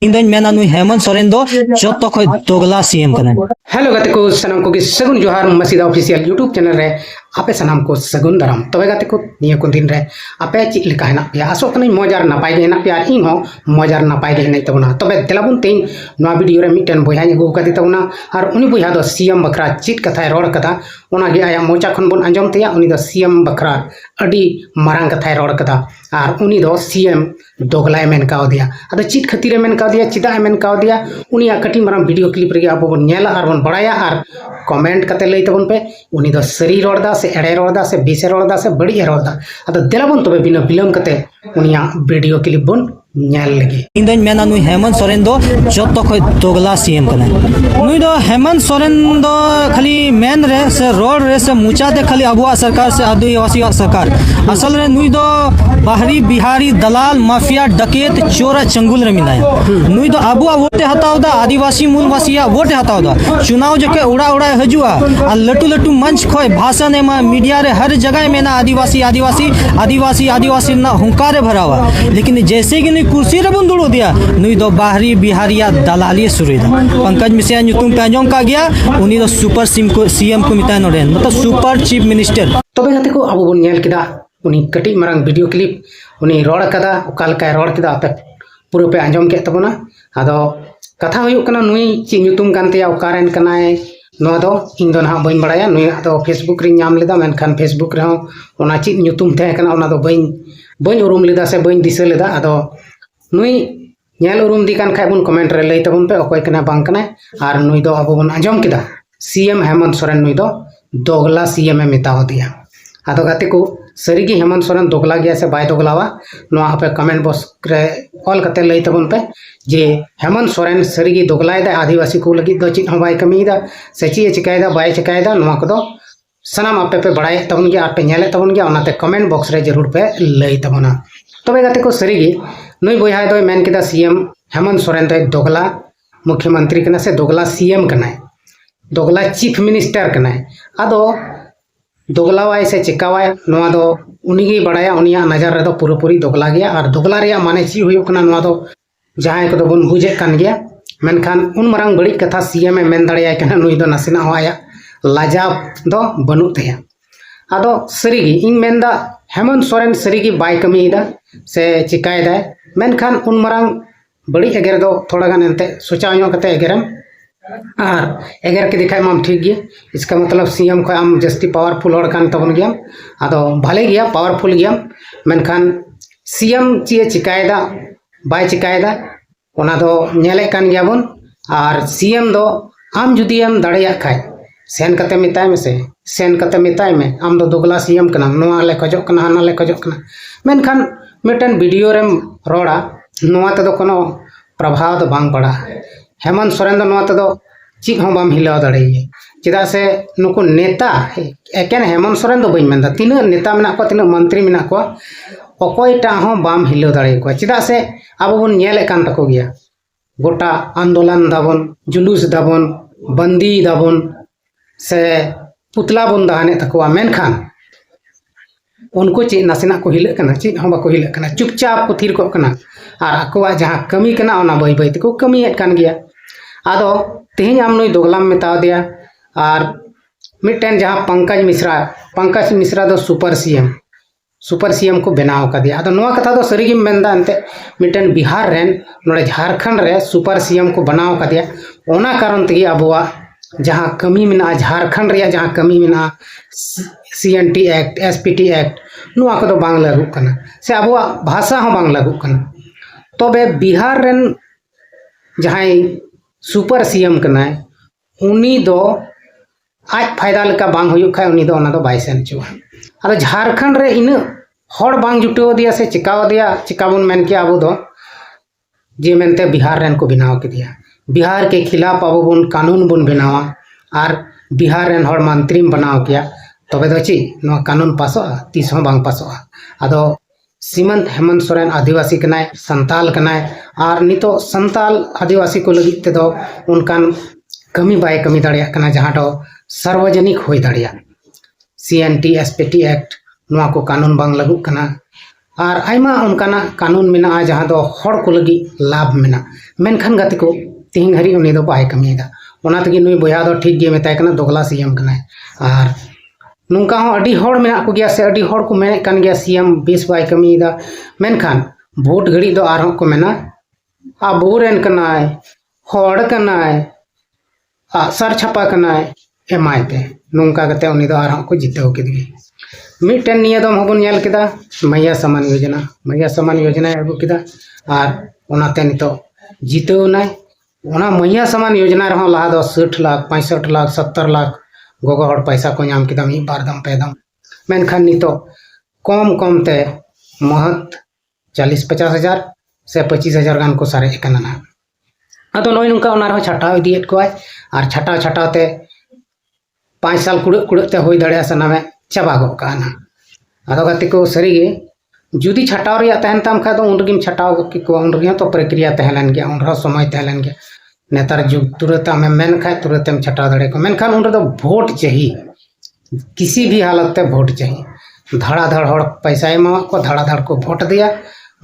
ᱤᱧᱫᱚᱧ ᱢᱮᱱᱟ ᱱᱩᱭ ᱦᱮᱢᱚᱱᱛ ᱥᱚᱨᱮᱱ ᱫᱚ ᱡᱚᱛᱚ ᱠᱷᱚᱡ ᱫᱚᱜᱞᱟ ᱥᱤएम ᱠᱟᱱᱟᱭ। हेलो गाते को सनम को सगुन जोहार मसीदा ऑफिशियल यूट्यूब चैनल रे आपे सनम को सगुन दाराम तबे गाते को निया को दिन रे आपे चिक लेका हेना पे आसो कनै मजार नापाय गे हेना पे आर इन हो मजार नापाय गे हेनै तबना तबे देलाबुन तेन नवा वीडियो रे मिटन बयहा गु कादि तबना आर उनी बयहा दो सीएम बखरा चिट कथाय रोड कदा ओना गे आया मोचा खन बन अंजम तेया उनी दो सीएम बखरा अडी मारांग कथाय रोड कदा आर उनी दो सीएम दोगलाय मेन काव दिया आदो चिट खतीरे मेन काव दिया चिदा मेन काव दिया उनी कटी मारांग वीडियो क्लिप रे आबो बन नेला आर बन बड़ाया आर कमेंट कते लई तबन पे उनी दो सरी रोडदा से एड़े रोडदा से बेसे रोडदा से बड़ी रोडदा अदो देलाबन तबे बिना बिलम कते उनिया वीडियो क्लिप बन नेल लगी ᱤᱧᱫᱚᱧ ᱢᱮᱱᱟ ᱱᱩᱭ ᱦᱮᱢᱚᱱᱛ ᱥᱚᱨᱮᱱ ᱫᱚ ᱡᱚᱛᱚ ᱠᱷᱚᱡ ᱫᱚᱜᱞᱟ ᱥᱤएम ᱠᱟᱱᱟᱭ। ᱱᱩᱭ ᱫᱚ ᱦᱮᱢᱚᱱᱛ ᱥᱚᱨᱮᱱ ᱫᱚ ᱠᱷᱟᱹᱞᱤ ᱢᱮᱱ ᱨᱮ ᱥᱮ ᱨᱚᱲ ᱨᱮ ᱥᱮ ᱢᱩᱪᱟ ᱛᱮ ᱠᱷᱟᱹᱞᱤ ᱟᱵᱚᱣᱟᱜ ᱥᱚᱨᱠᱟর ᱥᱮ आदिवासीयाᱜ सरकार असल रे नुई दो बाहरी बिहारी दलाल माफिया डकेत चोर चंगुल रे मिनाय नुई दो आबुआ वोटे हतावदा आदिवासी मूलवासिया वोटे हतावदा चुनाव जके उड़ा उड़ा हजुआ आ लटू लटू मंच खोय भाषण एमा मीडिया रे हर जगह में ना आदिवासी आदिवासी आदिवासी आदिवासी ना हुंकारे भरावा लेकिन जैसे कि नुई कुर्सी रे बन दुड़ो दिया नुई दो बाहरी बिहारिया दलाली सुरुदा पंकज मिश्रा ᱧᱩᱛᱩᱢ पे आंजम का गया उनी दो सुपर सीएम को मिताय नोडेन मतलब सुपर चीफ मिनिस्टर तबे गाते को आबो बन नेल किदा उनी कटी मारांग वीडियो क्लिप उनी रोड कदा ओका लकाय रोड किदा आपे पूरा पे आंजम के तबना आदो कथा हुयु कना नुई ची ᱧᱩᱛᱩᱢ कानतेया ओकारेन कनाय नोआ दो इन दो ना बइन बड़ाया नुई दो फेसबुक रे नाम लेदा मेनखान फेसबुक रे हो ओना ची ᱧᱩᱛᱩम थे कना ओना दो बइन उरुम लेदा से बइन दिसे लेदा आदो नुई नेल उरुम दी कान खाय बुन कमेंट रे लई तबन पे अकोय कना बांग कना आर नुई दो आबो बन आंजम किदा सीएम हेमंत सोरेन नुई दो दोगला सीएम ए मेताव दिया आदो गाते को सरीगी हेमंत सोरेन दोगला गया से बाय दोगलावा नोआ आपे कमेंट बॉक्स रे ऑल कते लई तबन पे जे हेमंत सोरेन सरीगी दोगलाय दा आदिवासी को लगी दो चित हो बाय कमीदा से ची चिकायदा बाय चिकायदा नोआ को सनाम आपे पे बड़ाय तबन गया आपे नेले तबन गया ओनाते कमेंट बॉक्स रे जरूर पे लई तबना तबे गाते को सरीगी नुई बयहा दो मेन किदा सीएम हेमंत सोरेन दो दोगला मुख्यमंत्री कना से दोगला सीएम कना दोगला चीफ मिनिस्टर कना आदो दोगलावाय से चिकावाय नोआ दो उनीगी बड़ाया उनिया नजर रे दो पूरी दोगला गया और दोगला रिया माने ची हुयु कना नोआ दो जहां को दो बन बुझे कान गया मेनखान उन मरांग बड़ी कथा सीएम ए मेन दड़िया कना नुई दो नसिना होया लाजाब दो बनु तया आदो सरीगी इन मेनदा हेमंत सोरेन सरीगी बाय कमीदा से चिकायदा मेनखान उन मरांग बड़ी एगर दो थोड़ा गान एंते सोचा ᱧᱚᱜ कते एगरम और एगर के दिखाई माम ठीक गया इसका मतलब सीएम को आम जस्ती पावरफुल और कान तबन गया आदो भले गया पावरफुल गया मेनखान सीएम ची चिकायदा बाय चिकायदा ओना दो नेले कान गया बन और सीएम दो आम जुदी आम दड़िया खाय सेन कते मिताय में से सेन कते मिताय में आम दो दोगला सीएम कना नोआ ले खजो कना हाना ले खजो कना मेनखान मिटन वीडियो रेम रोड़ा नोआ तदो कोनो प्रभाव दो बांग पड़ा हेमंत सोरेन दो नोआ तदो चिक हो बाम हिलाव दड़ेये चिदा से नुको नेता एकेन हेमंत सोरेन दो बइन मेंदा तीन नेता मेना को तीन मंत्री मेना को अकोयटा हो बाम हिलाव दड़े को चिदा से आबो बन नेले कान तको गया गोटा आंदोलन दाबन जुलूस दाबन बंदी दाबन से पुतला बन दाने तकवा मेनखान उनको ची नासिना को हिलक कना ची हो बाको हिलक कना चुपचाप को थीर को कना और अकोवा जहां कमी कना ओना बई बई तको कमी हेट कान गया आदो तेहन आम नुई दोगलाम मेताव दिया और मिटन जहां पंकज मिश्रा दो सुपर सीएम को बनाव का दिया आदो नोआ कथा दो सरीगी मेंदा अंते मिटन बिहार रेन नोडे झारखंड रे सुपर सीएम को बनाव का दिया ओना कारण तगी अबुआ जहां कमी मिना झारखंड रिया जहां कमी मिना सीएनटी एक्ट एसपीटी एक्ट नोआ को दो बांग लागू कना से अबुआ भाषा हो बांग लागू कना तबे बिहार रेन जहां सुपर सीएम कना उनी दो आज फायदा लेका बांग हुयु खाय उनी दो ओना दो बाय सेन चुआ आदो झारखंड रे इन हड़ बांग जुटो दिया से चिकाव दिया चिकाबुन मेन के आबो दो जे मेनते बिहार रेन को बनाव के दिया बिहार के खिलाफ आबो बुन कानून बुन बनावा और बिहार रेन हड़ मंत्री बनाव किया तबे दो ची नो कानून पासो तीस हो बांग पासो आदो सीमंत हेमंत सोरेन आदिवासी कनाय संताल कनाय और नितो संताल आदिवासी को लगी ते दो उनकान कमी बाय कमी दाड़िया कना जहां दो सार्वजनिक होई दाड़िया सीएनटी एसपीटी एक्ट नोआ को कानून बांग लागू कना और आयमा उनकाना कानून मेना जहाँ दो हर को लगी लाभ मेना मेनखान गाते को तीन घड़ी उन्हें दो बाय कमीदा ओना तगी नुई बोया दो ठीक गे मेताय कना दोगला सीएम कना और नुंका हो अडी हर मेना को गया से अडी हर को मेने कन गया सीएम बेस बाय कमीदा मेनखान वोट घड़ी दो आर को मेना आबोरेन कनाय हर कनाय सर छापा कनाय एमाय पे नुंका गते उन्हें दो आर को जिताव केदगी मिटन निया दम हबन नेल केदा मैया समान योजना अगू केदा और ओनाते नितो जिताव नाय ओना मैया समान योजना रहो लहा दो 60 लाख 65 लाख 70 लाख गोगो हड़ पैसा को नाम केदा मी बार दम पे दम मेनखान नितो कम ते महत 40-50 हजार से 25 हजार गान को सारे कना अदो नय नुका ओना रहो छटाव इदियत कोय और छटाव ते 5 साल कुड़ते होई दड़े सना में चाबा गो काना अदो गति को सरीगे जुदी छटाव रिया तहन ताम खा दो उनगिम छटाव की को उनगिम तो प्रक्रिया तहलन गया उनरो समय तहलन गया नेतार जुग तुरंत में मेन खा तुरंत में छटाव दड़े को मेनखान उन तो वोट चाहिए किसी भी हालत पे वोट चाहिए धड़ाधड़ हड़ पैसा एमा को धड़ाधड़ को वोट दिया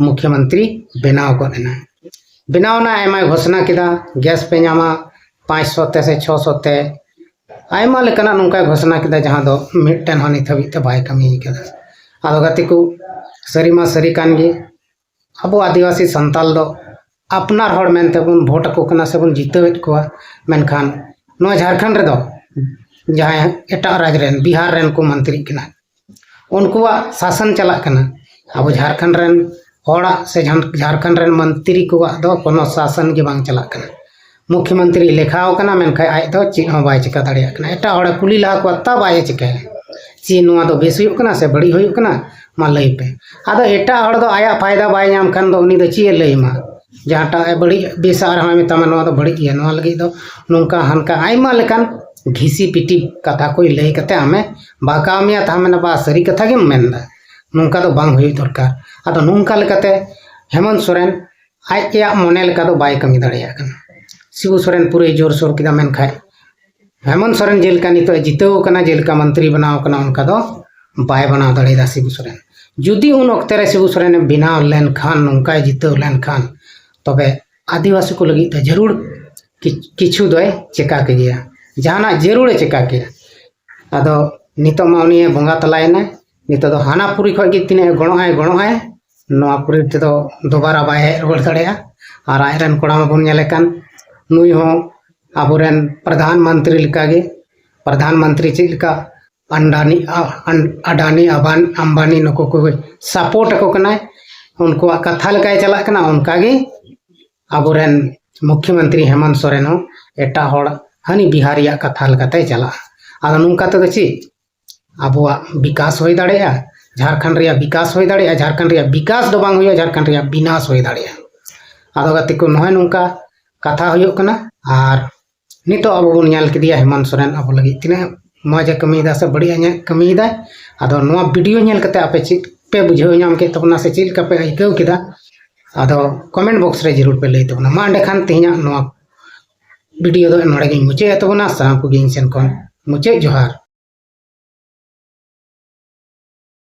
मुख्यमंत्री बनाव को देना बनाव ना एमा घोषणा किदा गैस पे नामा 500 ते से 600 ते आयमा लेकना नुका घोषणा किदा जहां दो मिटन हनी थबी ते बाय कमी किदा आदो गति को सरीमा सरी कान गे अब आदिवासी संताल दो अपना हड़ मेनते बन वोट को कना से बन जितवेट को मेनखान नो झारखंड रे दो जहां एटा राज्य रेन बिहार रेन को मंत्री कना उनको शासन चला कना अब झारखंड रेन हड़ा से झारखंड रेन मंत्री को दो कोनो शासन के बांग चला कना मुख्यमंत्री लेखाव कना मेनखा आय दो ची हो बाय चिका दड़िया कना एटा हड़ कुली ला को ता बाय चिका ची नुआ दो बेस हुयुक कना से बड़ी हुयुक कना मा लई पे आदो एटा हड़ दो आया फायदा बाय नाम खान दो उनी दो ची लई मा जहाटा बड़ी बेस आर हम मेता नुआ दो बड़ी ये नुआ लगी दो नुका हनका आयमा लेकान घिसी पिटी कथा कोई लई कते हमें बाकामिया था हमें बा सरी कथा के मेनदा नुका दो बांग हुई दरकार आदो नुका लेकाते हेमंत सोरेन आज या मोने लेका दो बाय कमी दड़िया कना शिबू सोरेन पूरे जोर सोर किदा मेन खाय हेमंत सोरेन जेलका नितो जिताव कना जेलका मंत्री बनाव कना उनका दो बाय बनाव दड़ेदा शिबू सोरेन जुदी उन वक्त रे शिबू सोरेन बिनाव लेन खान उनका जिताव लेन खान तबे आदिवासी को लगी जरूर किछु दो चेका के गया जहाना जरूर चेका के आदो नितो मा उनी बोंगा तलायना नितो दो हानापुरी खो गे तिने गणो है नोआपुरी ते दो दोबारा बाय रोड दड़ेया और आयरन कोड़ा मा बन नेले कान नुई हो आबोरेन प्रधानमंत्री लिकागे प्रधानमंत्री चिलका अडानी अंबानी नको को सपोर्ट को कना उनको कथा लकाय चला कना उनका गे आबोरेन मुख्यमंत्री हेमंत सोरेन हो एटा हड़ हनी बिहारिया कथा लकाते चला आदो नुका तो ची आबुआ विकास हो दाड़ेया झारखंड रिया विकास हो दाड़ेया झारखंड रिया विकास दो बांग हुआ झारखंड रिया विनाश हो दाड़ेया आदो गति को नय नुका कथा हुयुक कना और नितो अब बन नेल किदिया हेमंत सोरेन अब लगी तिना मजा कमीदा से बढ़िया ने कमीदा आदो नोआ वीडियो नेल कते आपे चित पे बुझाव नाम के तबना से चिल का पे आइकव किदा आदो कमेंट बॉक्स रे जरूर पे लई तबना मा अंडे खान तिना नोआ वीडियो दो नोडे गे मुचे तबना साम को गिन सेन कोन मुचे जोहार।